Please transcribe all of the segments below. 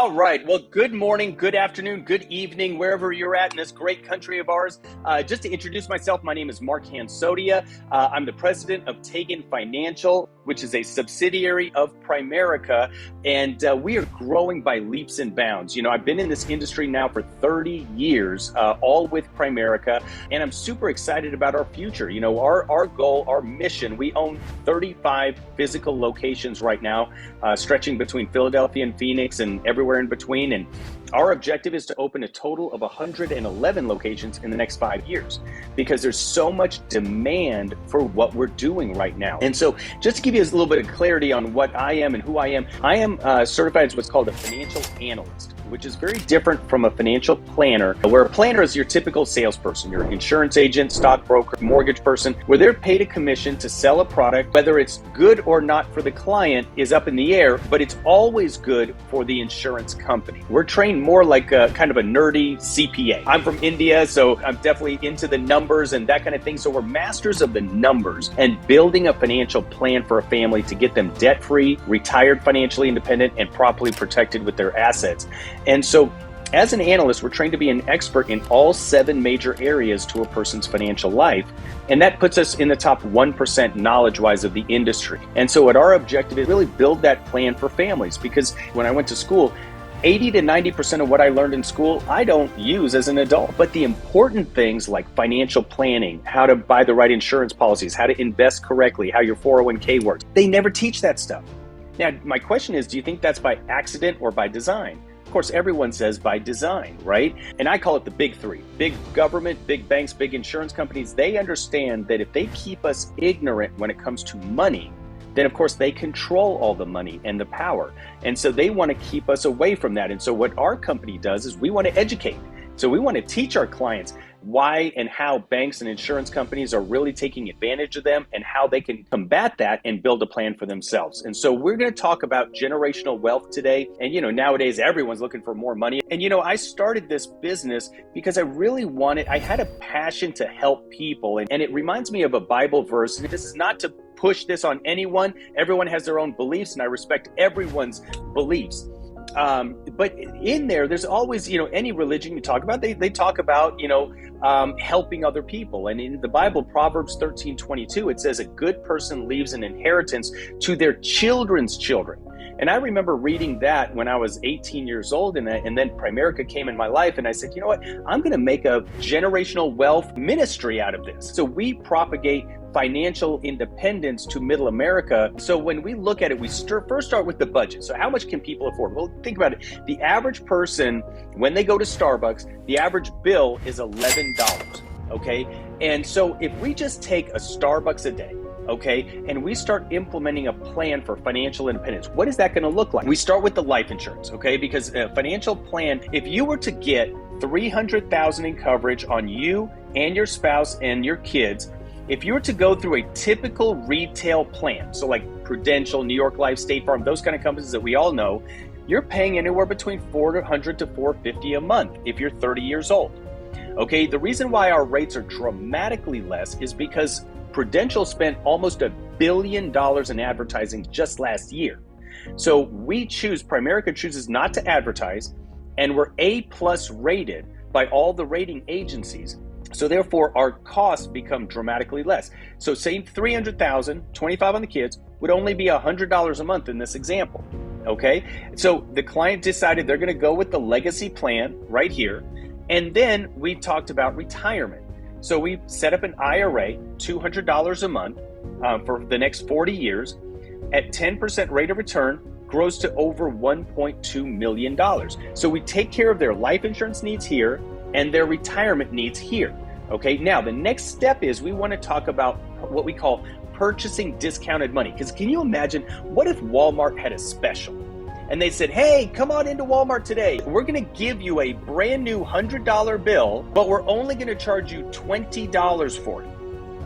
All right. Well, good morning, good afternoon, good evening, wherever you're at in this great country of ours. Just to introduce myself, my name is Mark Hansotia. I'm the president of Tagan Financial, which is a subsidiary of Primerica, and we are growing by leaps and bounds. You know, I've been in this industry now for 30 years, all with Primerica, and I'm super excited about our future. You know, our goal, our mission, we own 35 physical locations right now, stretching between Philadelphia and Phoenix and everywhere in between. And our objective is to open a total of 111 locations in the next 5 years because there's so much demand for what we're doing right now. And so just to give you a little bit of clarity on what I am and who I am certified as what's called a financial analyst, which is very different from a financial planner, where a planner is your typical salesperson, your insurance agent, stockbroker, mortgage person, where they're paid a commission to sell a product. Whether it's good or not for the client is up in the air, but it's always good for the insurance company. We're trained more like a kind of a nerdy CPA. I'm from India, so I'm definitely into the numbers and that kind of thing. So we're masters of the numbers and building a financial plan for a family to get them debt-free, retired, financially independent, and properly protected with their assets. And so as an analyst, we're trained to be an expert in all 7 major areas to a person's financial life. And that puts us in the top 1% knowledge-wise of the industry. And so what our objective is really build that plan for families, because when I went to school, 80 to 90% of what I learned in school, I don't use as an adult. But the important things like financial planning, how to buy the right insurance policies, how to invest correctly, how your 401k works, they never teach that stuff. Now, my question is, do you think that's by accident or by design? Of course, everyone says by design, right? And I call it the big 3. Big government, big banks, big insurance companies. They understand that if they keep us ignorant when it comes to money, then of course they control all the money and the power. And so they want to keep us away from that. And so what our company does is we want to educate. So we want to teach our clients why and how banks and insurance companies are really taking advantage of them and how they can combat that and build a plan for themselves. And so we're going to talk about generational wealth today. And, you know, nowadays everyone's looking for more money. And, you know, I started this business because I had a passion to help people. And it reminds me of a Bible verse. And this is not to push this on anyone. Everyone has their own beliefs, and I respect everyone's beliefs. But in there's always, you know, any religion you talk about, they talk about, you know, helping other people. And in the Bible, Proverbs 13:22, it says a good person leaves an inheritance to their children's children. And I remember reading that when I was 18 years old, and then Primerica came in my life, and I said, you know what, I'm going to make a generational wealth ministry out of this. So we propagate financial independence to middle America. So when we look at it, we first start with the budget. So how much can people afford? Well, think about it. The average person, when they go to Starbucks, the average bill is $11, okay? And so if we just take a Starbucks a day, okay, and we start implementing a plan for financial independence, what is that going to look like? We start with the life insurance, okay, because a financial plan, if you were to get $300,000 in coverage on you and your spouse and your kids, if you were to go through a typical retail plan, so like Prudential, New York Life, State Farm, those kind of companies that we all know, you're paying anywhere between $400 to $450 a month if you're 30 years old. Okay, the reason why our rates are dramatically less is because Prudential spent almost $1 billion in advertising just last year. So Primerica chooses not to advertise, and we're A+ rated by all the rating agencies. So therefore, our costs become dramatically less. So say $300,000, $25 on the kids, would only be $100 a month in this example, okay? So the client decided they're gonna go with the legacy plan right here. And then we talked about retirement. So we set up an IRA, $200 a month for the next 40 years at 10% rate of return, grows to over $1.2 million. So we take care of their life insurance needs here and their retirement needs here. Okay, now the next step is we want to talk about what we call purchasing discounted money. Because can you imagine, what if Walmart had a special? And they said, hey, come on into Walmart today. We're going to give you a brand new $100 bill, but we're only going to charge you $20 for it.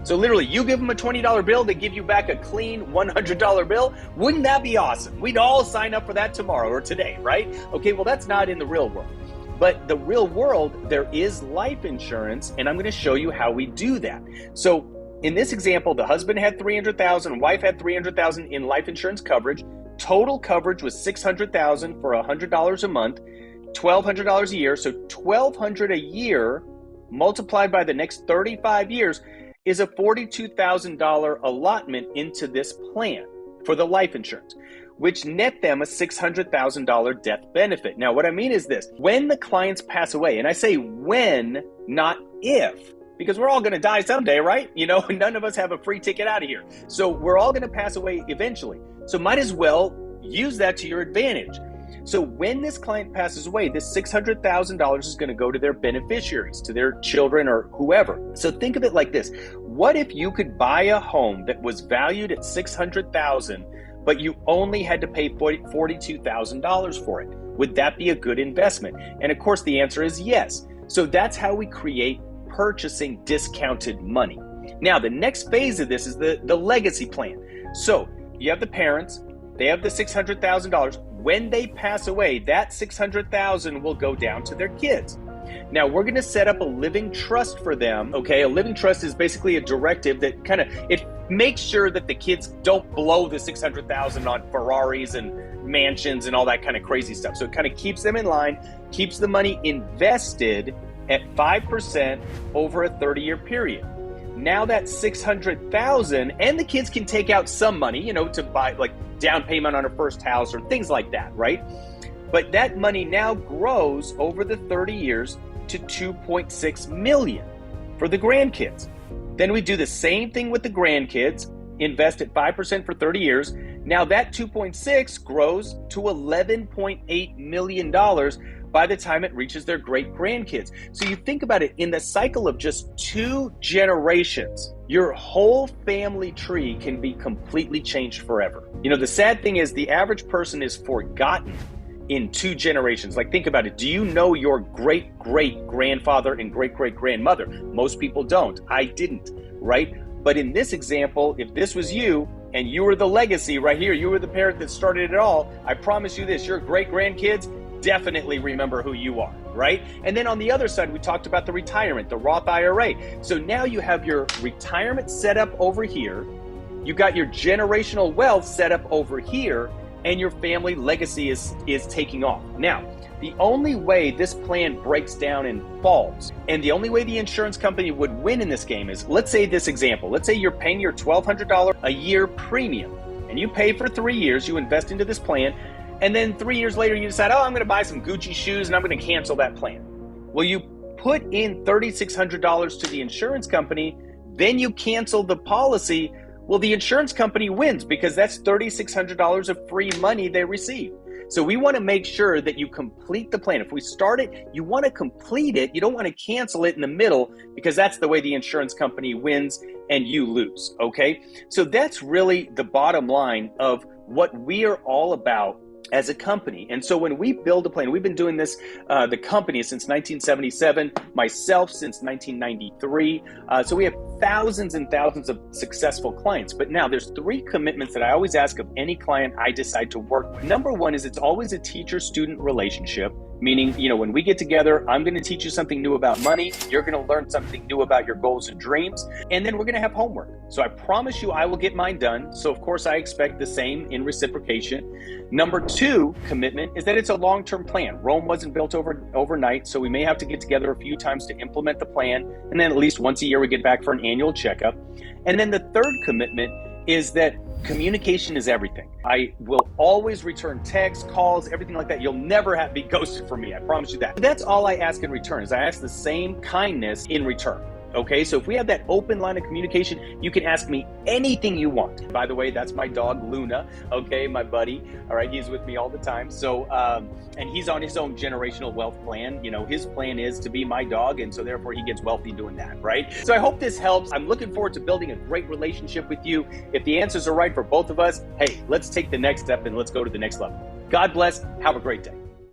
So literally, you give them a $20 bill, they give you back a clean $100 bill. Wouldn't that be awesome? We'd all sign up for that tomorrow or today, right? Okay, well, that's not in the real world. But the real world, there is life insurance, and I'm going to show you how we do that. So in this example, the husband had $300,000, wife had $300,000 in life insurance coverage. total coverage was $600,000 for $100 a month, $1,200 a year. So $1,200 a year multiplied by the next 35 years is a $42,000 allotment into this plan for the life insurance, which net them a $600,000 death benefit. Now, what I mean is this: when the clients pass away, and I say when, not if, because we're all going to die someday, right? You know, none of us have a free ticket out of here. So we're all going to pass away eventually. So might as well use that to your advantage. So when this client passes away, this $600,000 is going to go to their beneficiaries, to their children or whoever. So think of it like this: what if you could buy a home that was valued at $600,000, but you only had to pay $42,000 for it? Would that be a good investment? And of course, the answer is yes. So that's how we create purchasing discounted money. Now, the next phase of this is the legacy plan. So you have the parents, they have the $600,000. When they pass away, that $600,000 will go down to their kids. Now, we're going to set up a living trust for them. Okay, a living trust is basically a directive that it makes sure that the kids don't blow the $600,000 on Ferraris and mansions and all that kind of crazy stuff. So it kind of keeps them in line, keeps the money invested at 5% over a 30-year period. Now that $600,000, and the kids can take out some money, you know, to buy like down payment on a first house or things like that, right? But that money now grows over the 30 years to $2.6 million for the grandkids. Then we do the same thing with the grandkids, invest at 5% for 30 years. Now that 2.6 grows to $11.8 million by the time it reaches their great grandkids. So you think about it, in the cycle of just 2 generations, your whole family tree can be completely changed forever. You know, the sad thing is the average person is forgotten in 2 generations. Like, think about it. Do you know your great-great-grandfather and great-great-grandmother? Most people don't. I didn't, right? But in this example, if this was you and you were the legacy right here, you were the parent that started it all, I promise you this: your great-grandkids definitely remember who you are, right? And then on the other side, we talked about the retirement, the Roth IRA. So now you have your retirement set up over here, you got your generational wealth set up over here, and your family legacy is taking off. Now, the only way this plan breaks down and falls, and the only way the insurance company would win in this game is, let's say this example, let's say you're paying your $1,200 a year premium, and you pay for 3 years, you invest into this plan, and then 3 years later you decide, oh, I'm going to buy some Gucci shoes and I'm going to cancel that plan. Well, you put in $3,600 to the insurance company, then you cancel the policy. Well, the insurance company wins because that's $3,600 of free money they receive. So we want to make sure that you complete the plan. If we start it, you want to complete it. You don't want to cancel it in the middle, because that's the way the insurance company wins and you lose, okay? So that's really the bottom line of what we are all about as a company. And so when we build a plan, we've been doing this, the company, since 1977, myself since 1993. So we have thousands and thousands of successful clients. But now there's 3 commitments that I always ask of any client I decide to work with. Number 1 is it's always a teacher-student relationship, meaning, you know, when we get together, I'm going to teach you something new about money. You're going to learn something new about your goals and dreams. And then we're going to have homework. So I promise you I will get mine done. So of course I expect the same in reciprocation. Number 2 commitment is that it's a long-term plan. Rome wasn't built overnight. So we may have to get together a few times to implement the plan. And then at least once a year we get back for an annual checkup. And then the 3rd commitment is that communication is everything. I will always return texts, calls, everything like that. You'll never be ghosted from me. I promise you that. That's all I ask in return, is I ask the same kindness in return. Okay, so if we have that open line of communication, you can ask me anything you want. By the way, that's my dog, Luna, okay, my buddy. All right, he's with me all the time. So, and he's on his own generational wealth plan. You know, his plan is to be my dog, and so therefore he gets wealthy doing that, right? So I hope this helps. I'm looking forward to building a great relationship with you. If the answers are right for both of us, hey, let's take the next step and let's go to the next level. God bless. Have a great day.